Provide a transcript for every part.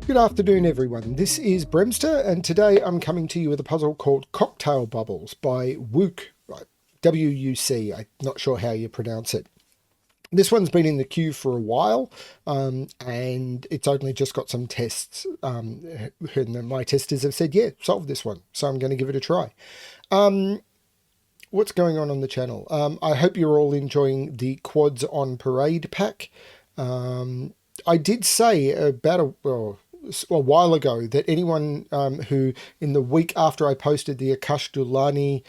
Good afternoon, everyone. This is BremSter, and today I'm coming to you with a puzzle called Cocktail Bubbles by Wook, W-U-C. I'm not sure how you pronounce it. This one's been in the queue for a while, and it's only just got some tests. And my testers have said, yeah, solve this one. So I'm going to give it a try. What's going on the channel? I hope you're all enjoying the Quads on Parade pack. I did say about a while ago that anyone who, in the week after I posted the Akash Dulani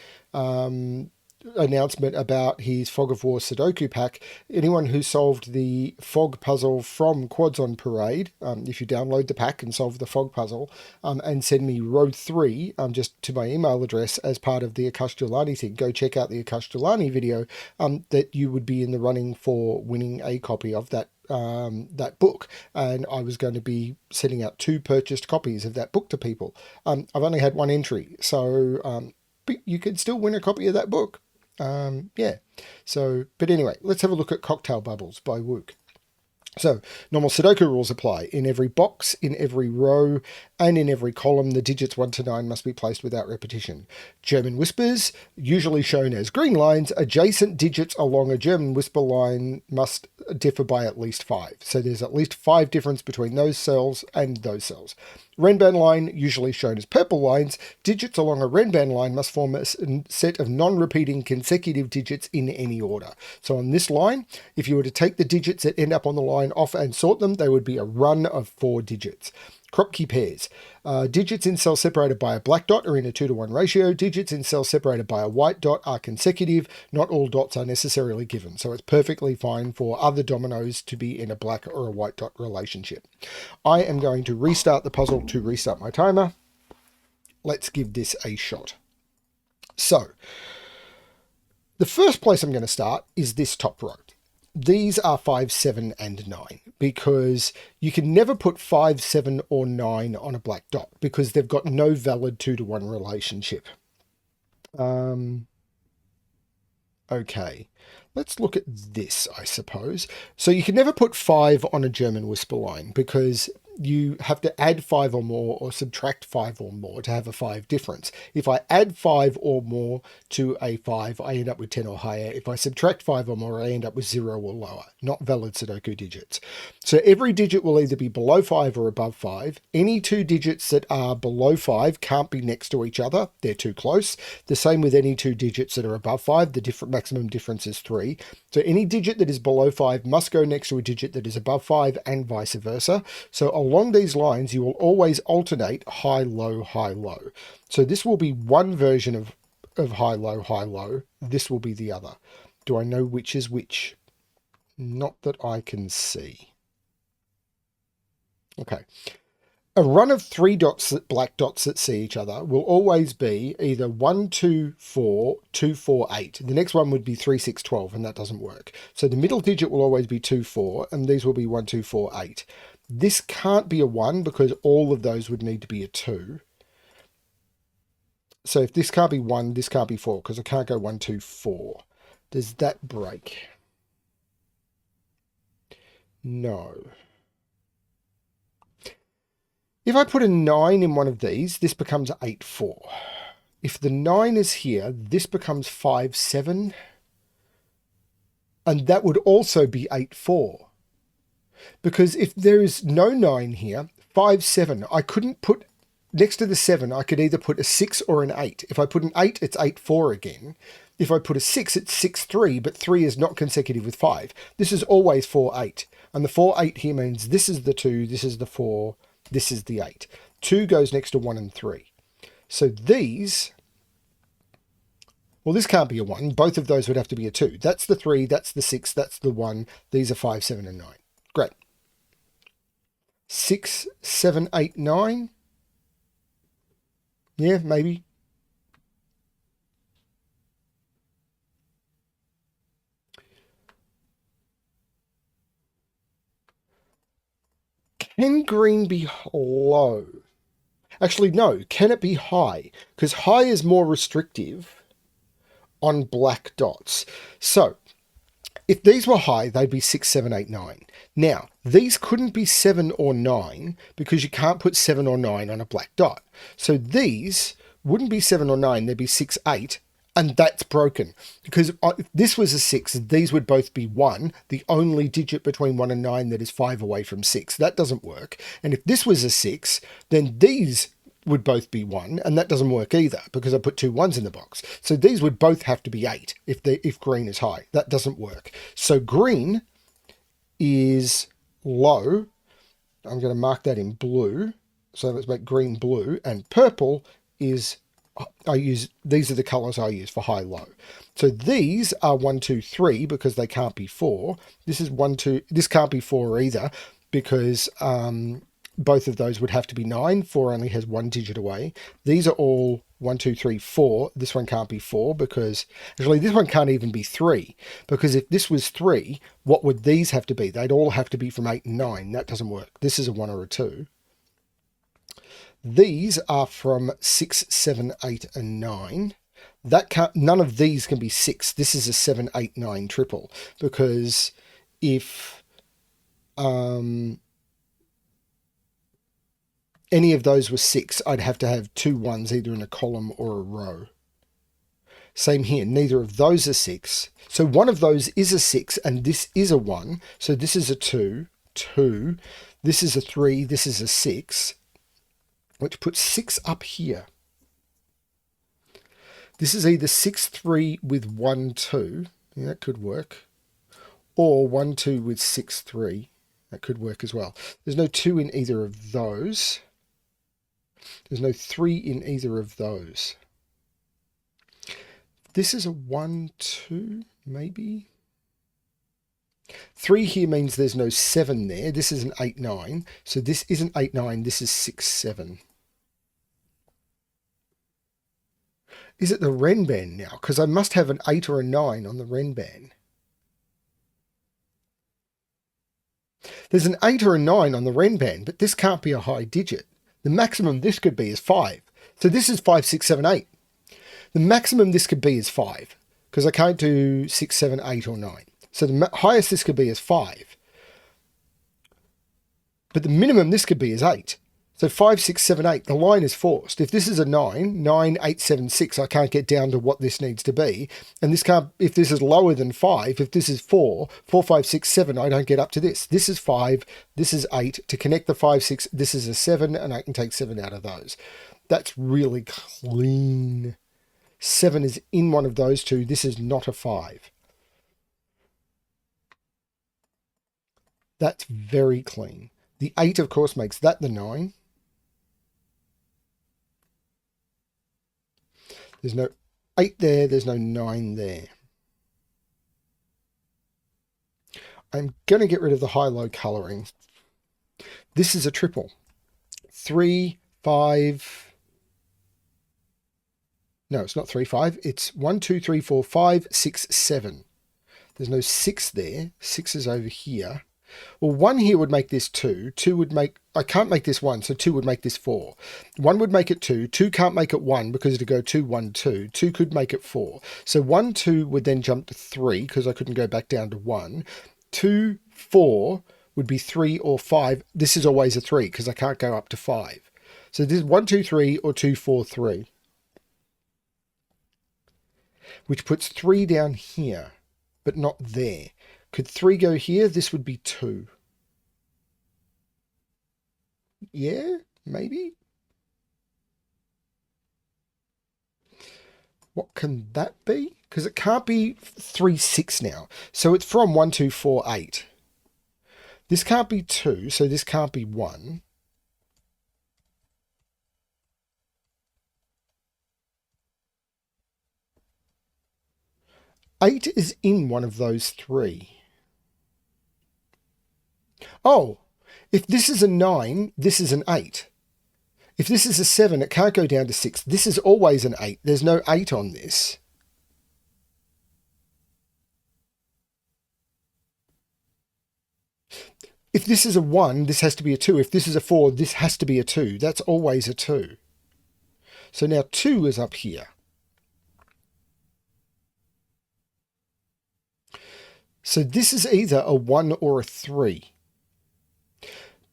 announcement about his Fog of War Sudoku pack, anyone who solved the fog puzzle from Quads on Parade, if you download the pack and solve the fog puzzle, and send me row 3 just to my email address as part of the Akash Dulani thing, go check out the Akash Dulani video, that you would be in the running for winning a copy of that book, and I was going to be sending out 2 purchased copies of that book to people. I've only had 1 entry, so but you could still win a copy of that book. Yeah. So, but anyway, let's have a look at Cocktail Bubbles by Wook. So, normal Sudoku rules apply. In every box, in every row, and in every column, the digits 1 to 9 must be placed without repetition. German whispers, usually shown as green lines, adjacent digits along a German whisper line must differ by at least 5. So there's at least 5 difference between those cells and those cells. Renban line, usually shown as purple lines, digits along a Renban line must form a set of non-repeating consecutive digits in any order. So on this line, if you were to take the digits that end up on the line off and sort them, they would be a run of 4 digits. Kropki pairs. Digits in cells separated by a black dot are in a 2-to-1 ratio. Digits in cells separated by a white dot are consecutive. Not all dots are necessarily given, so it's perfectly fine for other dominoes to be in a black or a white dot relationship. I am going to restart the puzzle to restart my timer. Let's give this a shot. So, the first place I'm going to start is this top row. These are 5, 7, and 9, because you can never put 5, 7, or 9 on a black dot because they've got no valid 2-to-1 relationship. Okay, let's look at this, I suppose. So you can never put 5 on a German whisper line because you have to add 5 or more or subtract 5 or more to have a 5 difference. If I add 5 or more to a 5, I end up with 10 or higher. If I subtract 5 or more, I end up with 0 or lower. Not valid Sudoku digits. So every digit will either be below 5 or above 5. Any 2 digits that are below 5 can't be next to each other. They're too close. The same with any 2 digits that are above 5. The maximum difference is 3. So any digit that is below 5 must go next to a digit that is above 5 and vice versa. So along these lines, you will always alternate high, low, high, low. So this will be one version of high, low, high, low. This will be the other. Do I know which is which? Not that I can see. Okay. A run of 3 dots, black dots that see each other, will always be either 1, 2, 4, 2, 4, 8. The next one would be 3, 6, 12, and that doesn't work. So the middle digit will always be 2, 4, and these will be 1, 2, 4, 8. This can't be a 1 because all of those would need to be a 2. So if this can't be 1, this can't be 4 because I can't go 1, 2, 4. Does that break? No. If I put a 9 in one of these, this becomes 8, 4. If the 9 is here, this becomes 5, 7. And that would also be 8, 4. Because if there is no 9 here, 5, 7, I couldn't put, next to the 7, I could either put a 6 or an 8. If I put an 8, it's 8, 4 again. If I put a 6, it's 6, 3, but 3 is not consecutive with 5. This is always 4, 8. And the 4, 8 here means this is the 2, this is the 4, this is the 8. 2 goes next to 1 and 3. So these, well, this can't be a 1. Both of those would have to be a 2. That's the 3, that's the 6, that's the 1. These are 5, 7, and 9. Great. 6, 7, 8, 9. Yeah, maybe. Can green be low? Actually, no. Can it be high? Because high is more restrictive on black dots. So If these were high, they'd be 6, 7, 8, 9. Now, these couldn't be 7 or 9 because you can't put 7 or 9 on a black dot. So these wouldn't be 7 or 9, they'd be 6, 8, and that's broken. Because if this was a 6, these would both be 1, the only digit between 1 and 9 that is 5 away from 6. That doesn't work. And if this was a 6, then these would both be 1, and that doesn't work either because I put 2 1s in the box. So these would both have to be 8 if green is high. That doesn't work. So green is low. I'm going to mark that in blue. So let's make green blue, and purple is, these are the colors I use for high low. So these are 1, 2, 3 because they can't be 4. This is 1, 2, this can't be 4 either because both of those would have to be 9. 4 only has 1 digit away. These are all 1, 2, 3, 4. This one can't be 4 because, actually this one can't even be 3, because if this was 3, what would these have to be? They'd all have to be from 8 and 9. That doesn't work. This is a 1 or a 2. These are from 6, 7, 8, and 9. That can't, none of these can be 6. This is a 7, 8, 9 triple, because if any of those were 6, I'd have to have 2 1s either in a column or a row. Same here, neither of those are 6. So one of those is a 6 and this is a 1. So this is a 2, 2. This is a 3, this is a 6, which puts 6 up here. This is either 6, 3 with 1, 2. Yeah, that could work. Or 1, 2 with 6, 3. That could work as well. There's no 2 in either of those. There's no 3 in either of those. This is a 1, 2, maybe. 3 here means there's no 7 there. This is an 8, 9. So this isn't 8, 9. This is 6, 7. Is it the Renban now? Because I must have an 8 or a 9 on the Renban. There's an 8 or a 9 on the Renban, but this can't be a high digit. The maximum this could be is 5. So this is 5, 6, 7, 8. The maximum this could be is 5, because I can't do 6, 7, 8, or 9. So the highest this could be is 5. But the minimum this could be is 8. So 5, 6, 7, 8, the line is forced. If this is a 9, 9, 8, 7, 6, I can't get down to what this needs to be. And this can't, if this is lower than 5, if this is 4, 4, 5, 6, 7, I don't get up to this. This is 5, this is 8. To connect the 5, 6, this is a 7, and I can take 7 out of those. That's really clean. 7 is in one of those two. This is not a 5. That's very clean. The 8, of course, makes that the 9. There's no 8 there. There's no 9 there. I'm going to get rid of the high-low colouring. This is a triple. 3, 5... No, it's not 3, 5. It's 1, 2, 3, 4, 5, 6, 7. There's no 6 there. 6 is over here. Well, 1 here would make this 2. 2 would make... I can't make this 1, so 2 would make this 4. 1 would make it 2. 2 can't make it 1 because it'd go 2, 1, 2. 2 could make it 4. So 1, 2 would then jump to 3 because I couldn't go back down to 1. 2, 4 would be 3 or 5. This is always a 3 because I can't go up to 5. So this is 1, 2, 3 or 2, 4, 3. Which puts 3 down here, but not there. Could 3 go here? This would be 2. Yeah, maybe. What can that be? Because it can't be 3, 6 now. So it's from 1, 2, 4, 8. This can't be 2, so this can't be 1. Eight is in one of those 3. Oh, if this is a 9, this is an 8. If this is a 7, it can't go down to 6. This is always an 8. There's no 8 on this. If this is a 1, this has to be a 2. If this is a 4, this has to be a 2. That's always a 2. So now 2 is up here. So this is either a 1 or a 3,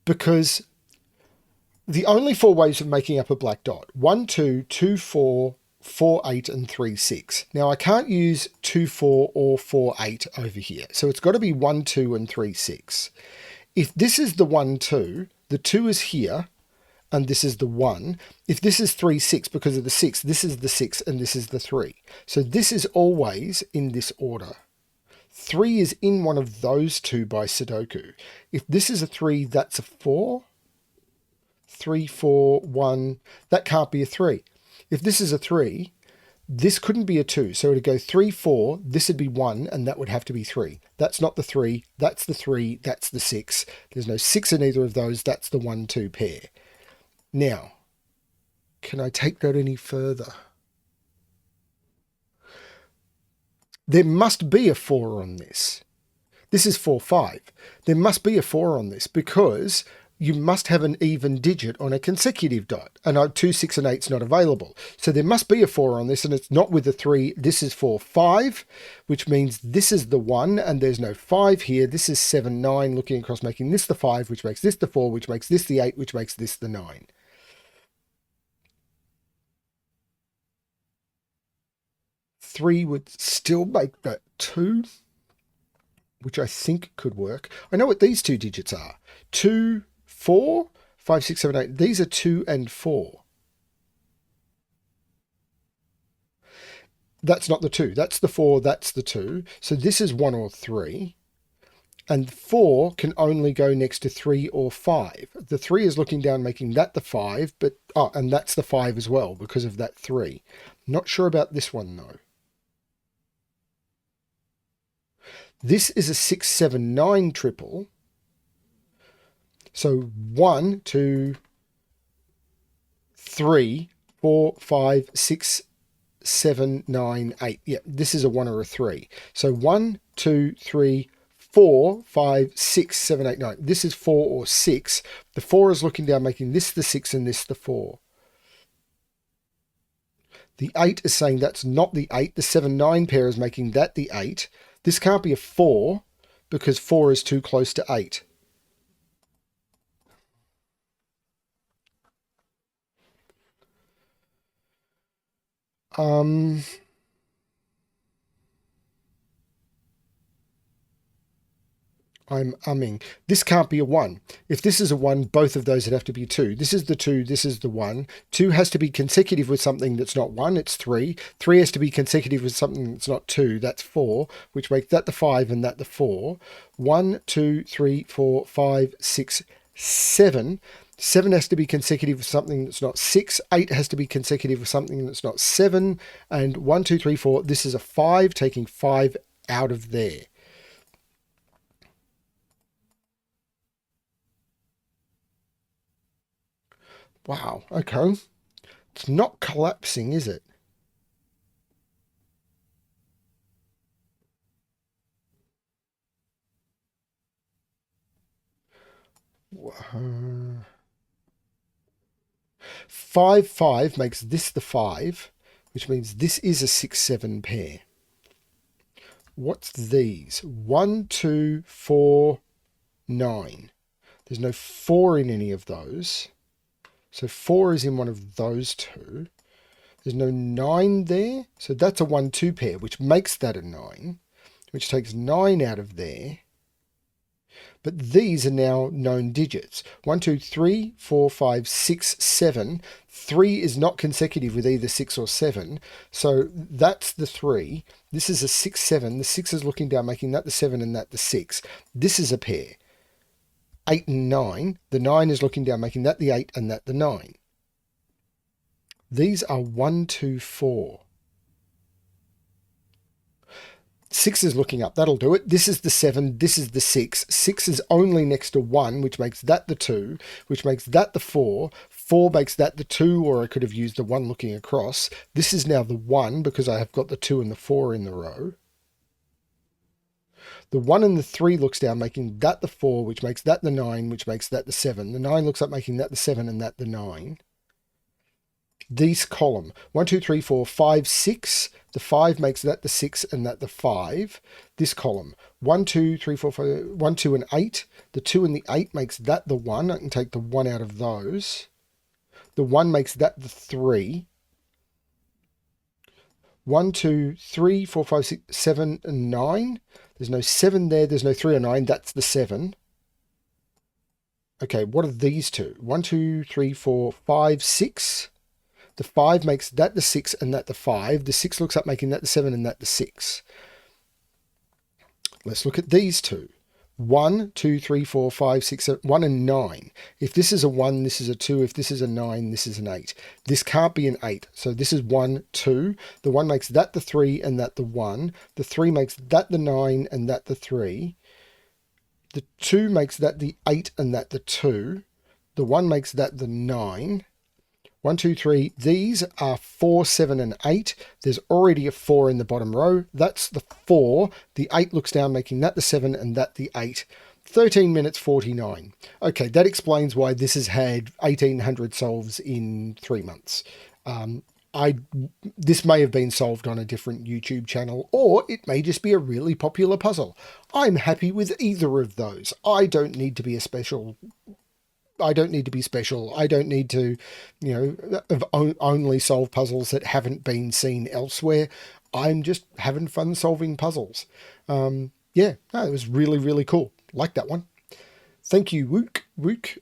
because the only 4 ways of making up a black dot: 1, 2, 2, 4, 4, 8, and 3, 6. Now I can't use 2, 4 or 4, 8 over here. So it's got to be 1, 2, and 3, 6. If this is the 1, 2, the 2 is here, and this is the 1. If this is 3, 6, because of the 6, this is the 6, and this is the 3. So this is always in this order. 3 is in one of those two by Sudoku. If this is a 3, that's a 4. 3, 4, 1. That can't be a 3. If this is a 3, this couldn't be a 2. So it would go 3, 4, this would be 1, and that would have to be 3. That's not the 3, that's the 3, that's the 6. There's no 6 in either of those, that's the 1, 2 pair. Now, can I take that any further? There must be a 4 on this. This is 4, 5. There must be a 4 on this, because you must have an even digit on a consecutive dot, and 2, 6, and 8 is not available. So there must be a 4 on this, and it's not with the 3. This is 4, 5, which means this is the 1, and there's no 5 here. This is 7, 9, looking across, making this the 5, which makes this the 4, which makes this the 8, which makes this the 9. Three would still make that 2, which I think could work. I know what these two digits are. 2, 4, 5, 6, 7, 8. These are 2 and 4. That's not the 2. That's the 4. That's the 2. So this is 1 or 3. And 4 can only go next to 3 or 5. The 3 is looking down, making that the 5. But and that's the 5 as well because of that 3. Not sure about this one though. This is a 6, 7, 9 triple. So 1, 2, 3, 4, 5, 6, 7, 9, 8. Yeah, this is a 1 or a 3. So 1, 2, 3, 4, 5, 6, 7, 8, 9. This is 4 or 6. The 4 is looking down, making this the 6 and this the 4. The 8 is saying that's not the 8. The 7, 9 pair is making that the 8. This can't be a 4 because 4 is too close to 8. I'm umming. This can't be a 1. If this is a 1, both of those would have to be 2. This is the 2, this is the 1. 2 has to be consecutive with something that's not 1, it's 3. 3 has to be consecutive with something that's not 2, that's 4, which makes that the 5 and that the 4. 1, 2, 3, 4, 5, 6, 7. 7 has to be consecutive with something that's not 6. 8 has to be consecutive with something that's not 7. And 1, 2, 3, 4, this is a 5, taking 5 out of there. Wow, okay. It's not collapsing, is it? Uh, 5, 5 makes this the 5, which means this is a 6, 7 pair. What's these? 1, 2, 4, 9. There's no 4 in any of those. So 4 is in one of those two. There's no 9 there. So that's a 1, 2 pair, which makes that a 9, which takes 9 out of there. But these are now known digits. 1, 2, 3, 4, 5, 6, 7. 3 is not consecutive with either 6 or 7. So that's the 3. This is a 6, 7. The 6 is looking down, making that the 7 and that the 6. This is a pair. 8 and 9. The 9 is looking down, making that the 8 and that the 9. These are 1, 2, 4. 6 is looking up. That'll do it. This is the 7. This is the 6. 6 is only next to 1, which makes that the 2, which makes that the 4. 4 makes that the 2, or I could have used the 1 looking across. This is now the 1 because I have got the 2 and the 4 in the row. The 1 and the 3 looks down, making that the 4, which makes that the 9, which makes that the 7. The 9 looks up, making that the 7 and that the 9. this column. 1, 2, 3, 4, 5, 6. The 5 makes that the 6 and that the 5. This column. 1, 2, 3, 4, 5, 1, 2, and 8. The 2 and the 8 makes that the 1. I can take the 1 out of those. The 1 makes that the 3. 1, 2, 3, 4, 5, 6, 7, and 9. There's no 7 there. There's no 3 or 9. That's the 7. Okay, what are these two? 1, 2, 3, 4, 5, 6. The 5 makes that the 6 and that the 5. The 6 looks up making that the 7 and that the 6. Let's look at these two. 1, 2, 3, 4, 5, 6, 7, 1 and 9. If this is a 1, this is a 2. If this is a 9, this is an 8. This can't be an 8. So this is 1, 2. The 1 makes that the 3 and that the 1. The 3 makes that the 9 and that the 3. The 2 makes that the 8 and that the 2. The 1 makes that the 9. 1, 2, 3. These are 4, 7, and 8. There's already a 4 in the bottom row. That's the 4. The 8 looks down, making that the 7 and that the 8. 13 minutes 49. Okay, that explains why this has had 1,800 solves in 3 months. This may have been solved on a different YouTube channel, or it may just be a really popular puzzle. I'm happy with either of those. I don't need to be special. I don't need to, only solve puzzles that haven't been seen elsewhere. I'm just having fun solving puzzles. It was really, really cool. Like that one. Thank you, Wook. Wook,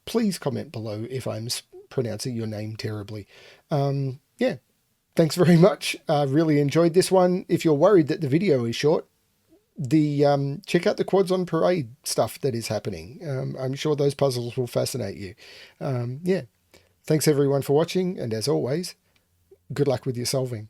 please comment below if I'm pronouncing your name terribly. Thanks very much. Really enjoyed this one. If you're worried that the video is short, check out the Quads on Parade stuff that is happening. I'm sure those puzzles will fascinate you. Thanks everyone for watching, and as always, good luck with your solving.